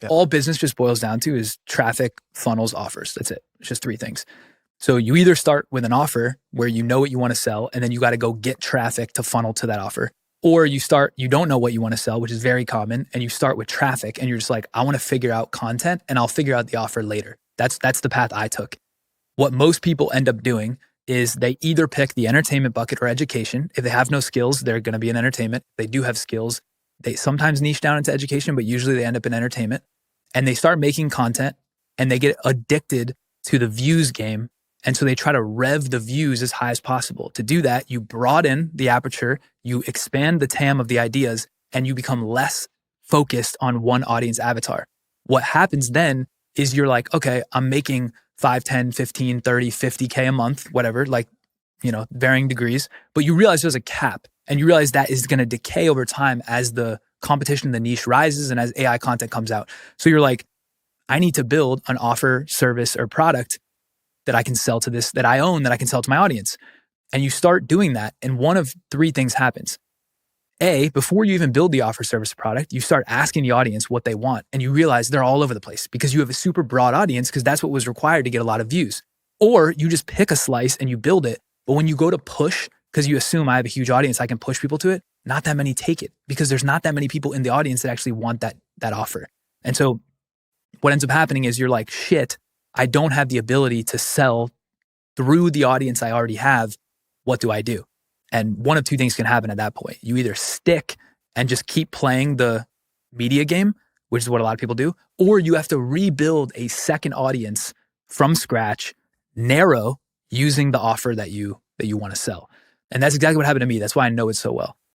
Yeah. All business just boils down to is traffic, funnels, offers. That's it. It's just 3 things. So you either start with an offer where you know what you want to sell, and then you got to go get traffic to funnel to that offer. Or you don't know what you want to sell, which is very common, and you start with traffic and you're just like, I want to figure out content and I'll figure out the offer later. That's the path I took. What most people end up doing is they either pick the entertainment bucket or education. If they have no skills, they're going to be in entertainment. If they do have skills, they sometimes niche down into education, but usually they end up in entertainment. And they start making content and they get addicted to the views game. And so they try to rev the views as high as possible. To do that, you broaden the aperture, you expand the TAM of the ideas, and you become less focused on one audience avatar. What happens then is you're like, okay, I'm making 5, 10, 15, 30, 50K a month, whatever, like, varying degrees. But you realize there's a cap, and you realize that is going to decay over time as the competition in the niche rises and as AI content comes out. So you're like, I need to build an offer, service, or product that I can sell to this, that I own, that I can sell to my audience. And you start doing that, and one of 3 things happens. A, before you even build the offer, service, product, you start asking the audience what they want, and you realize they're all over the place because you have a super broad audience, because that's what was required to get a lot of views. Or you just pick a slice and you build it, but when you go to push, because you assume I have a huge audience, I can push people to it, not that many take it because there's not that many people in the audience that actually want that offer. And so what ends up happening is you're like, shit, I don't have the ability to sell through the audience I already have. What do I do? And one of 2 things can happen at that point. You either stick and just keep playing the media game, which is what a lot of people do, or you have to rebuild a second audience from scratch, narrow, using the offer that you want to sell. And that's exactly what happened to me. That's why I know it so well.